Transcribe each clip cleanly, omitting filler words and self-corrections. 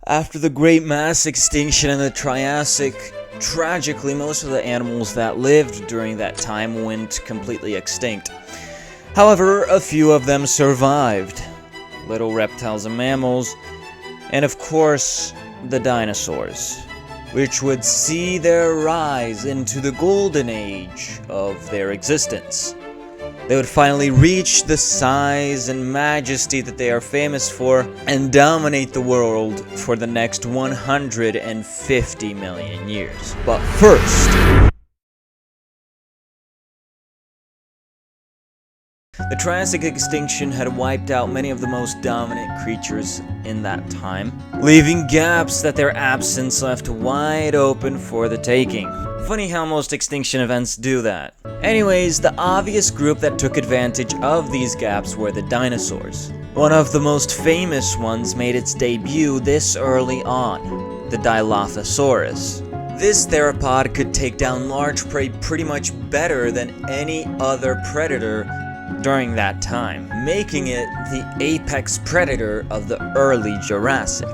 After the great mass extinction in the Triassic, tragically most of the animals that lived during that time went completely extinct. However, a few of them survived. Little reptiles and mammals, and of course, the dinosaurs, which would see their rise into the golden age of their existence. They would finally reach the size and majesty that they are famous for and dominate the world for the next 150 million years. But first, the Triassic extinction had wiped out many of the most dominant creatures in that time, leaving gaps that their absence left wide open for the taking. Funny how most extinction events do that. Anyways, the obvious group that took advantage of these gaps were the dinosaurs. One of the most famous ones made its debut this early on, the Dilophosaurus. This theropod could take down large prey pretty much better than any other predator during that time, making it the apex predator of the early Jurassic.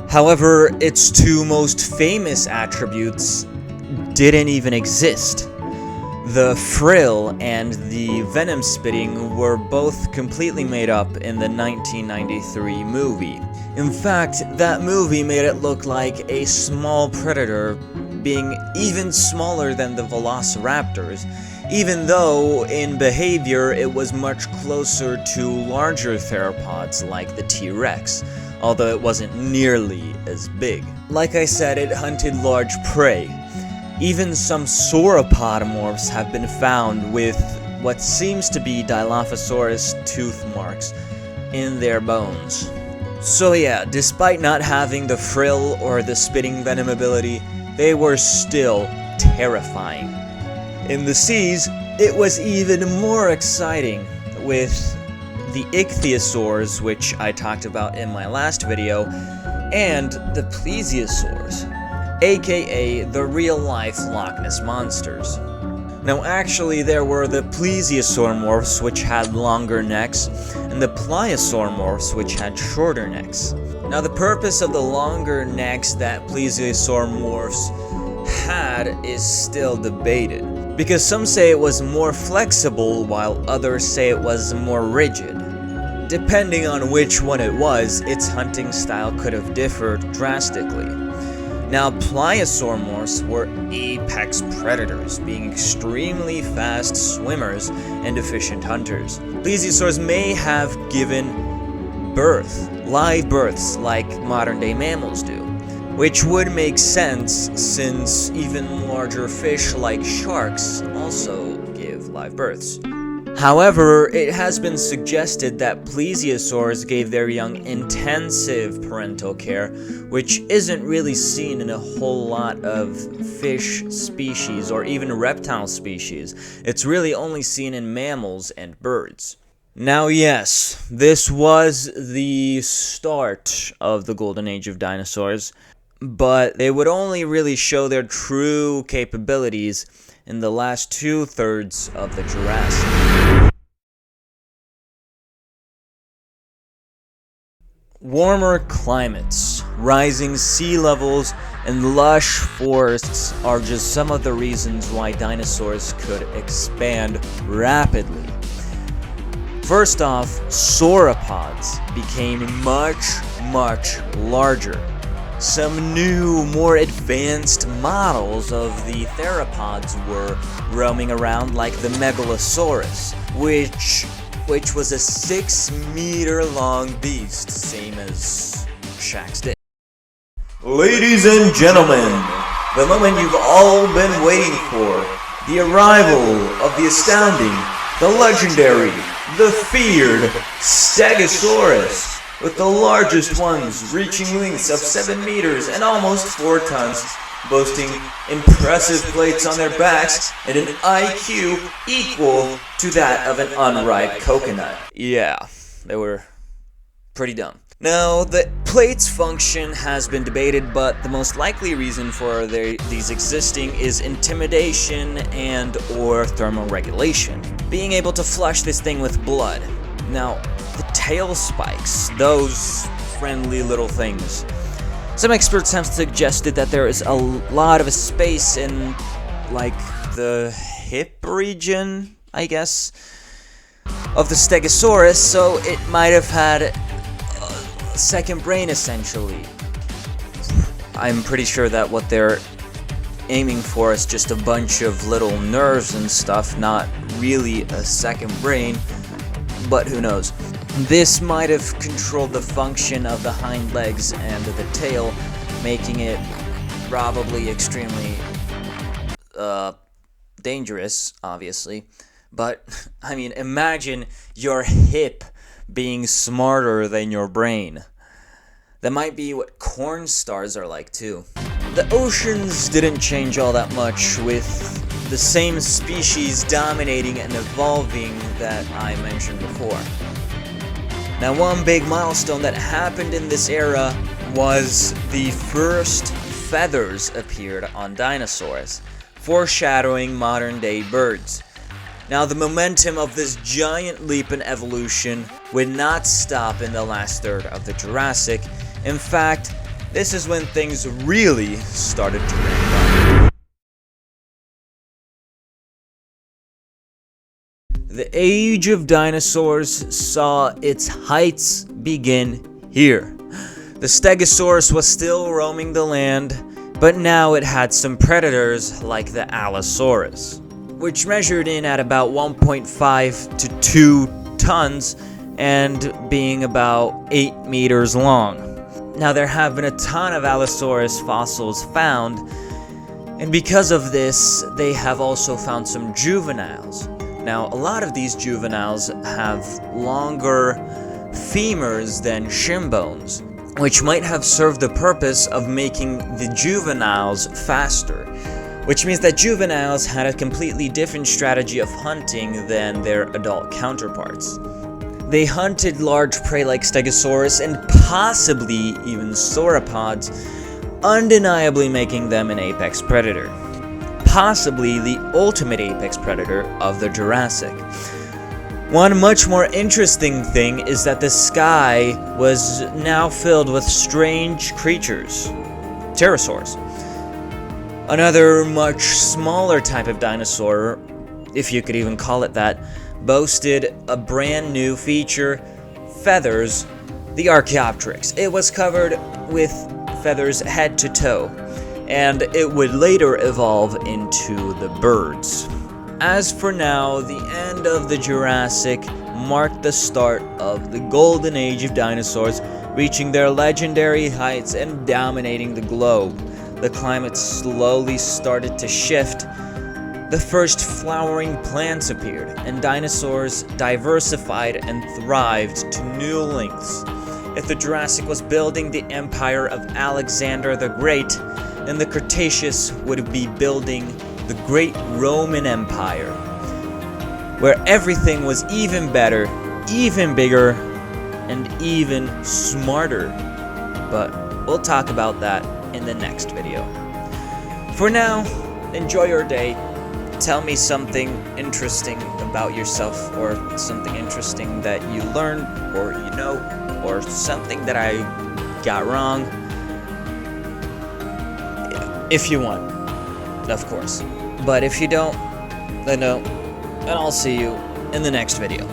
However, its two most famous attributes didn't even exist. The frill and the venom spitting were both completely made up in the 1993 movie. In fact, that movie made it look like a small predator being even smaller than the velociraptors, even though in behavior it was much closer to larger theropods like the T-Rex, although it wasn't nearly as big. Like I said, it hunted large prey. Even some sauropodomorphs have been found with what seems to be Dilophosaurus tooth marks in their bones. So yeah, despite not having the frill or the spitting venom ability, they were still terrifying. In the seas, it was even more exciting with the ichthyosaurs, which I talked about in my last video, and the plesiosaurs, aka the real-life Loch Ness monsters. Now actually there were the plesiosauromorphs, which had longer necks, and the pliosauromorphs, which had shorter necks. Now the purpose of the longer necks that plesiosauromorphs had is still debated, because some say it was more flexible while others say it was more rigid. Depending on which one it was, its hunting style could have differed drastically. Now, pliosauromorphs were apex predators, being extremely fast swimmers and efficient hunters. Plesiosaurs may have given birth, live births, like modern-day mammals do, which would make sense since even larger fish like sharks also give live births. However, it has been suggested that plesiosaurs gave their young intensive parental care, which isn't really seen in a whole lot of fish species or even reptile species. It's really only seen in mammals and birds. Now yes, this was the start of the golden age of dinosaurs, but they would only really show their true capabilities in the last 2/3 of the Jurassic. Warmer climates, rising sea levels, and lush forests are just some of the reasons why dinosaurs could expand rapidly. First off, sauropods became much larger. Some new, more advanced models of the theropods were roaming around, like the Megalosaurus, which was a 6-meter long beast, same as Shaq's dick. Ladies and gentlemen, the moment you've all been waiting for, the arrival of the astounding, the legendary, the feared Stegosaurus, with the largest ones reaching lengths of 7 meters and almost 4 tons, boasting impressive plates on their backs and an IQ equal to that of an unripe coconut. Yeah, they were pretty dumb. Now, the plate's function has been debated, but the most likely reason for these existing is intimidation and or thermal regulation. Being able to flush this thing with blood. Now, the tail spikes, those friendly little things, Some experts have suggested that there is a lot of space in, like, the hip region, I guess, of the Stegosaurus, so it might have had a second brain, essentially. I'm pretty sure that what they're aiming for is just a bunch of little nerves and stuff, not really a second brain, but who knows. This might have controlled the function of the hind legs and the tail, making it probably extremely dangerous, obviously. But, I mean, imagine your hip being smarter than your brain. That might be what corn stars are like, too. The oceans didn't change all that much, with the same species dominating and evolving that I mentioned before. Now, one big milestone that happened in this era was the first feathers appeared on dinosaurs, foreshadowing modern-day birds. Now, the momentum of this giant leap in evolution would not stop in the last third of the Jurassic. In fact, this is when things really started to ramp up. The age of dinosaurs saw its heights begin here. The Stegosaurus was still roaming the land, but now it had some predators like the Allosaurus, which measured in at about 1.5 to 2 tons and being about 8 meters long. Now, there have been a ton of Allosaurus fossils found, and because of this, they have also found some juveniles. Now, a lot of these juveniles have longer femurs than shin bones, which might have served the purpose of making the juveniles faster, which means that juveniles had a completely different strategy of hunting than their adult counterparts. They hunted large prey like Stegosaurus and possibly even sauropods, undeniably making them an apex predator. Possibly the ultimate apex predator of the Jurassic. One much more interesting thing is that the sky was now filled with strange creatures, pterosaurs. Another much smaller type of dinosaur, if you could even call it that, boasted a brand new feature, feathers, the Archaeopteryx. It was covered with feathers head to toe, and it would later evolve into the birds. As for now, the end of the Jurassic marked the start of the golden age of dinosaurs, reaching their legendary heights and dominating the globe. The climate slowly started to shift. The first flowering plants appeared, and dinosaurs diversified and thrived to new lengths. If the Jurassic was building the empire of Alexander the Great, then the Cretaceous would be building the great Roman Empire, where everything was even better, even bigger, and even smarter. But we'll talk about that in the next video. For now, enjoy your day. Tell me something interesting about yourself, or something interesting that you learned, or you know, or something that I got wrong. If you want, of course. But if you don't, then no. And I'll see you in the next video.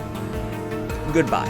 Goodbye.